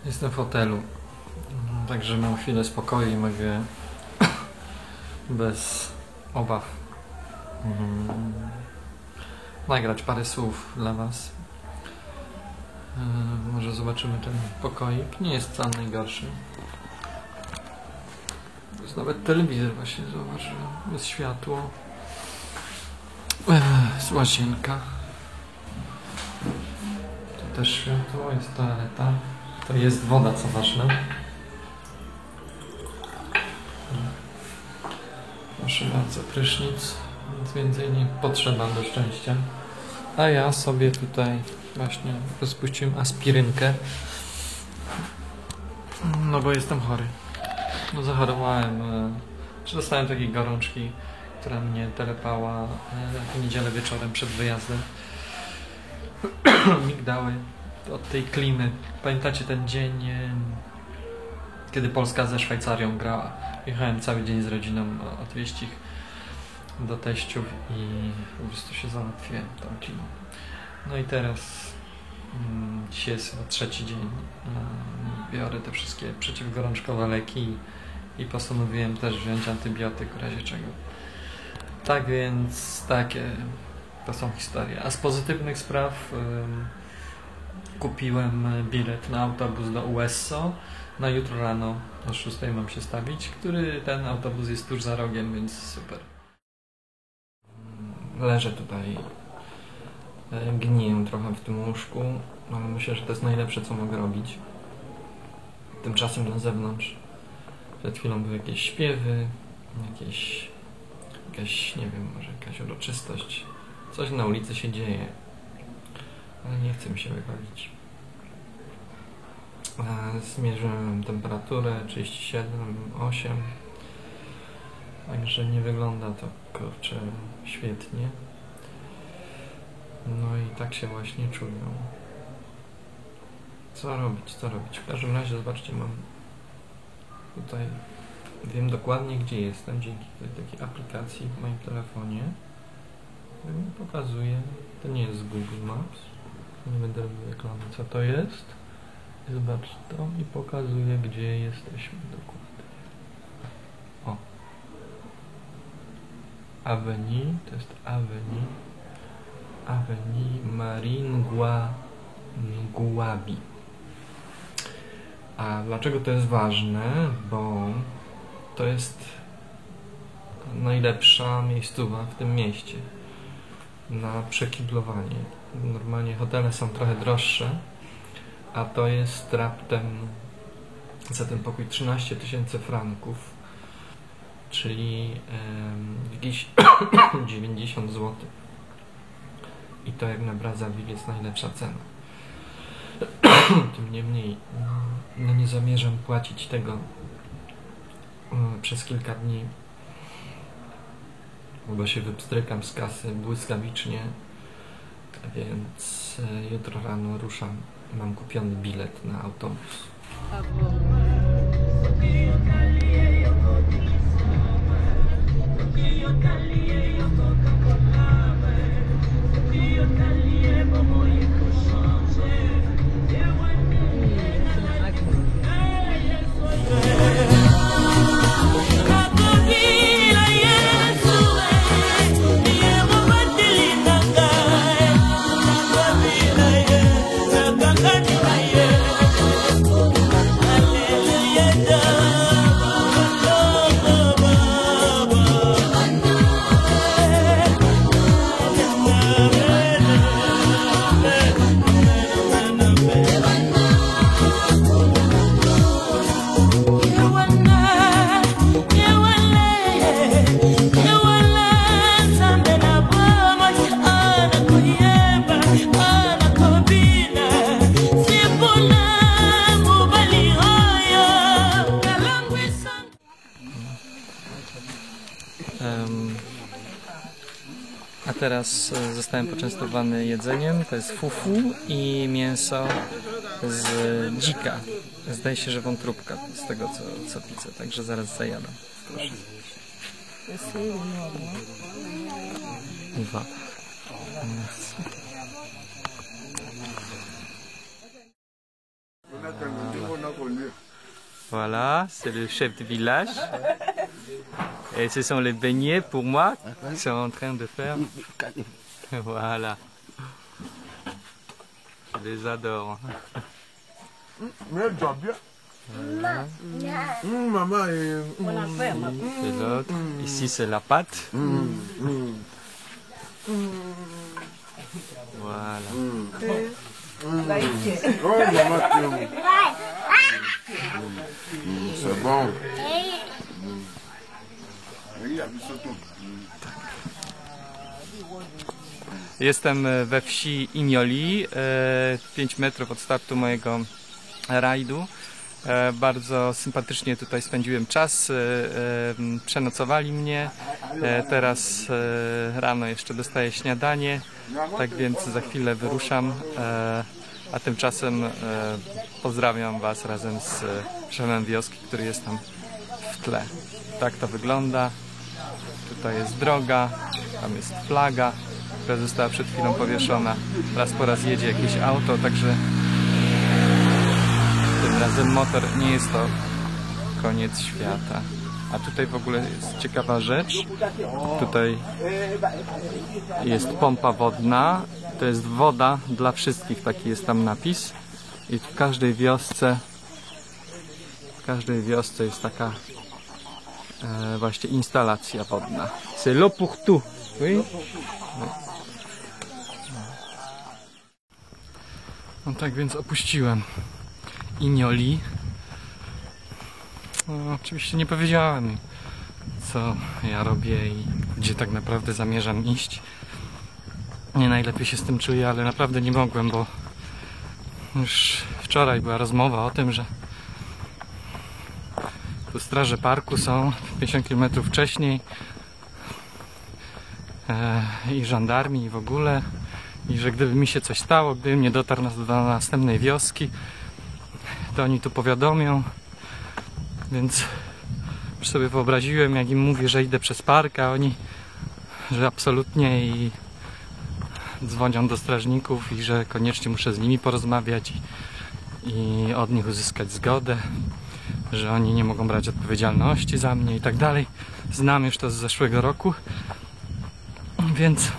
Jestem w hotelu, także mam chwilę spokoju i mogę bez obaw nagrać parę słów dla Was. Może zobaczymy ten pokoik. Nie jest wcale najgorszy. Jest nawet telewizor, właśnie zauważyłem. Jest światło. Jest łazienka. Tu też światło, jest toaleta. To jest woda, co ważne. Proszę bardzo, prysznic. Nic więcej nie potrzeba do szczęścia. A ja sobie tutaj właśnie rozpuściłem aspirynkę. No bo jestem chory. No zachorowałem. Czy dostałem takiej gorączki, która mnie telepała w niedzielę wieczorem przed wyjazdem. Migdały od tej klimy. Pamiętacie ten dzień, kiedy Polska ze Szwajcarią grała? Jechałem cały dzień z rodziną odwieźć ich do teściów i po prostu się załatwiłem tą klimą. No i teraz dzisiaj jest trzeci dzień. Biorę te wszystkie przeciwgorączkowe leki i postanowiłem też wziąć antybiotyk w razie czego. Tak więc takie to są historie. A z pozytywnych spraw kupiłem bilet na autobus do UESSO na jutro rano o 6 mam się stawić, który ten autobus jest tuż za rogiem, więc super. Leżę tutaj, gniję trochę w tym łóżku, ale myślę, że to jest najlepsze, co mogę robić. Tymczasem na zewnątrz przed chwilą były jakieś śpiewy, jakaś, nie wiem, może jakaś uroczystość. Coś na ulicy się dzieje, ale nie chcę mi się wychodzić. Zmierzyłem temperaturę 37,8, także nie wygląda to, kurczę, świetnie. No i tak się właśnie czuję. Co robić, co robić? W każdym razie, zobaczcie, mam tutaj, wiem dokładnie, gdzie jestem dzięki takiej aplikacji w moim telefonie. Mi pokazuje, to nie jest Google Maps, nie będę robił reklamy, co to jest. Zobacz to i pokazuje, gdzie jesteśmy dokładnie. O! Avenue, to jest Avenue Maringouabi. A dlaczego to jest ważne? Bo to jest najlepsza miejscowa w tym mieście na przekiblowanie. Normalnie hotele są trochę droższe, a to jest raptem za ten pokój 13 000 franków, czyli jakieś 90 zł. I to jak na Brazzaville jest najlepsza cena. Tym niemniej no nie zamierzam płacić tego przez kilka dni, bo się wypstrykam z kasy błyskawicznie, więc jutro rano ruszam. Mam kupiony bilet na autobus. A teraz zostałem poczęstowany jedzeniem. To jest fufu i mięso z dzika. Zdaje się, że wątróbka, z tego co widzę. Także zaraz zajadam. Proszę. Dwa. Voilà, c'est le chef de village. Et ce sont les beignets pour moi qu'ils sont en train de faire. Voilà. Je les adore. Voilà. Maman C'est l'autre. Ici c'est la pâte. Voilà. C'est bon. Jestem we wsi Inioli, 5 metrów od startu mojego rajdu. Bardzo sympatycznie tutaj spędziłem czas, przenocowali mnie, teraz rano jeszcze dostaję śniadanie, tak więc za chwilę wyruszam, a tymczasem pozdrawiam Was razem z szefem wioski, który jest tam w tle. Tak to wygląda, tutaj jest droga, tam jest flaga, która została przed chwilą powieszona, raz po raz jedzie jakieś auto, także tym razem motor, nie jest to koniec świata. A tutaj w ogóle jest ciekawa rzecz. Tutaj jest pompa wodna. To jest woda dla wszystkich, taki jest tam napis. I w każdej wiosce jest taka właśnie instalacja wodna. C'est l'eau pour tout. Oui? No tak więc opuściłem Inioli. No, oczywiście nie powiedziałem im, co ja robię i gdzie tak naprawdę zamierzam iść. Nie najlepiej się z tym czuję, ale naprawdę nie mogłem, bo już wczoraj była rozmowa o tym, że tu straże parku są 50 km wcześniej i żandarmi i w ogóle, i że gdyby mi się coś stało, gdybym nie dotarł do następnej wioski, to oni tu powiadomią. Więc już sobie wyobraziłem, jak im mówię, że idę przez park, a oni, że absolutnie, i dzwonią do strażników i że koniecznie muszę z nimi porozmawiać i od nich uzyskać zgodę, że oni nie mogą brać odpowiedzialności za mnie i tak dalej. Znam już to z zeszłego roku, więc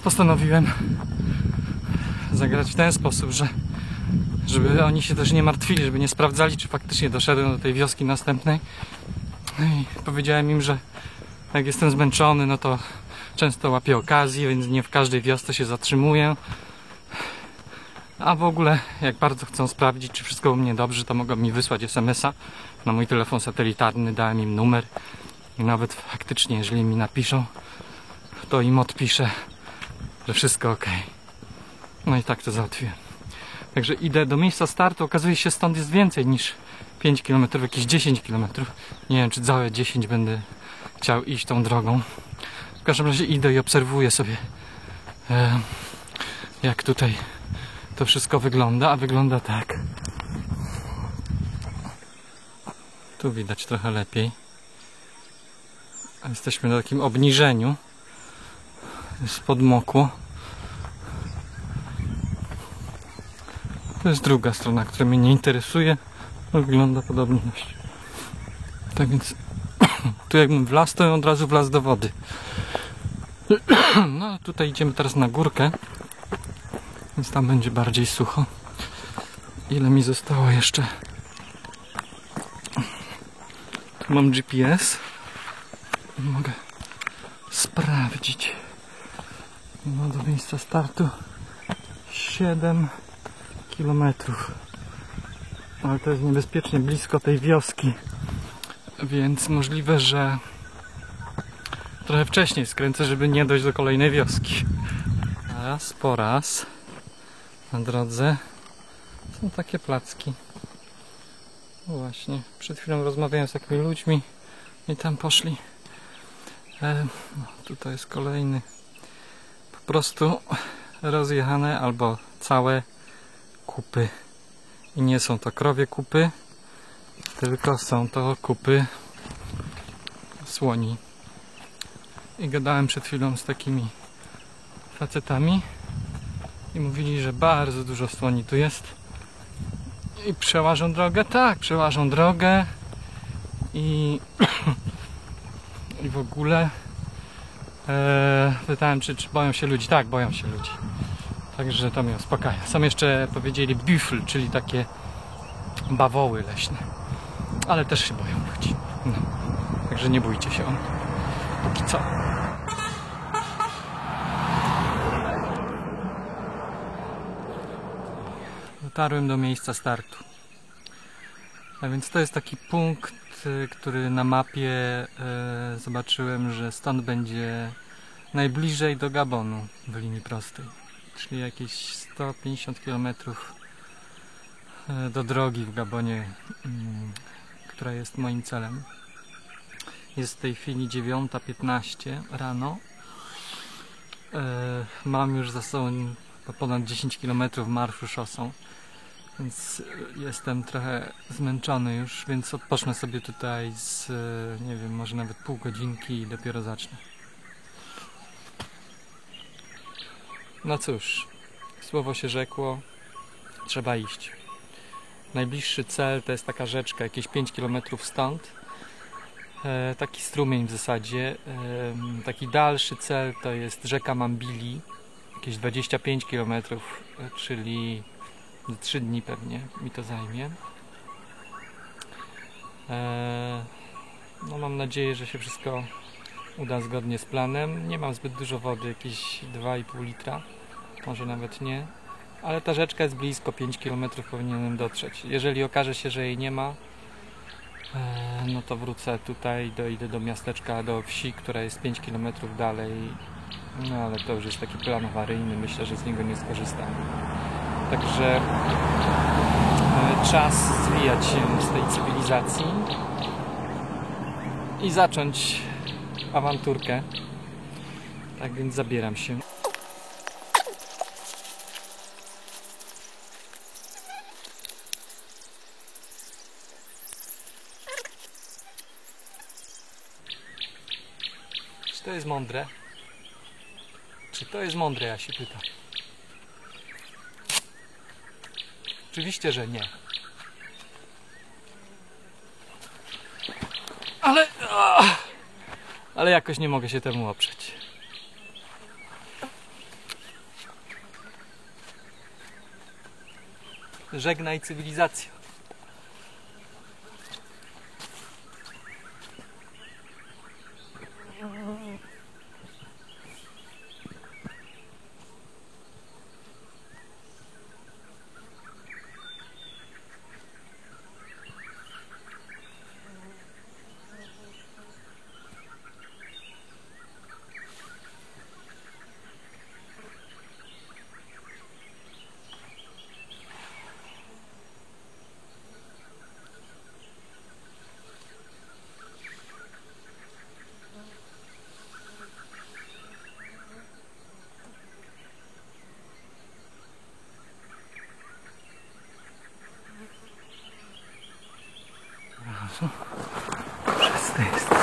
postanowiłem zagrać w ten sposób, żeby oni się też nie martwili, żeby nie sprawdzali, czy faktycznie doszedłem do tej wioski następnej. I powiedziałem im, że jak jestem zmęczony, no to często łapię okazję, więc nie w każdej wiosce się zatrzymuję. A w ogóle, jak bardzo chcą sprawdzić, czy wszystko u mnie dobrze, to mogą mi wysłać SMS-a na mój telefon satelitarny, dałem im numer i nawet faktycznie, jeżeli mi napiszą, to im odpiszę, że wszystko ok. No i tak to załatwiłem. Także idę do miejsca startu, okazuje się, stąd jest więcej niż 5 km, jakieś 10 km. Nie wiem, czy całe 10 będę chciał iść tą drogą. W każdym razie idę i obserwuję sobie, jak tutaj to wszystko wygląda, a wygląda tak. Tu widać trochę lepiej. Jesteśmy na takim obniżeniu. Jest podmokło. To jest druga strona, która mnie nie interesuje. Wygląda podobnie. Tak więc tu jakbym wlazł, to od razu wlazł do wody. No tutaj idziemy teraz na górkę, więc tam będzie bardziej sucho. Ile mi zostało jeszcze? Tu mam GPS. Mogę sprawdzić. No do miejsca startu 7 kilometrów. Ale to jest niebezpiecznie blisko tej wioski, więc możliwe, że trochę wcześniej skręcę, żeby nie dojść do kolejnej wioski. Raz po raz na drodze są takie placki. No właśnie, przed chwilą rozmawiałem z takimi ludźmi i tam poszli. No, tutaj jest kolejny. Po prostu rozjechane albo całe kupy. I nie są to krowie kupy, tylko są to kupy słoni. I gadałem przed chwilą z takimi facetami i mówili, że bardzo dużo słoni tu jest. I przełażą drogę? Tak, przełażą drogę. I w ogóle pytałem, czy boją się ludzi. Tak, boją się ludzi. Także to mnie uspokaja. Są jeszcze, powiedzieli, buffle, czyli takie bawoły leśne. Ale też się boją ludzi. No. Także nie bójcie się on. Póki co. Dotarłem do miejsca startu. A więc to jest taki punkt, który na mapie zobaczyłem, że stąd będzie najbliżej do Gabonu w linii prostej. Czyli jakieś 150 km do drogi w Gabonie, która jest moim celem. Jest w tej chwili 9:15 rano. Mam już za sobą ponad 10 km marszu szosą, więc jestem trochę zmęczony już, więc odpocznę sobie tutaj z, nie wiem, może nawet pół godzinki i dopiero zacznę. No cóż, słowo się rzekło, trzeba iść. Najbliższy cel to jest taka rzeczka, jakieś 5 km stąd. Taki strumień w zasadzie. Taki dalszy cel to jest rzeka Mambili, jakieś 25 km, czyli 3 dni pewnie mi to zajmie. No mam nadzieję, że się wszystko uda zgodnie z planem. Nie mam zbyt dużo wody, jakieś 2,5 litra, może nawet nie. Ale ta rzeczka jest blisko, 5 km powinienem dotrzeć. Jeżeli okaże się, że jej nie ma, no to wrócę tutaj, dojdę do miasteczka, do wsi, która jest 5 km dalej. No ale to już jest taki plan awaryjny, myślę, że z niego nie skorzystam. Także czas zwijać się z tej cywilizacji i zacząć awanturkę. Tak więc zabieram się. Czy to jest mądre? Czy to jest mądre, ja się pytam. Oczywiście, że nie. Ale jakoś nie mogę się temu oprzeć. Żegnaj cywilizacjo. Przez to jest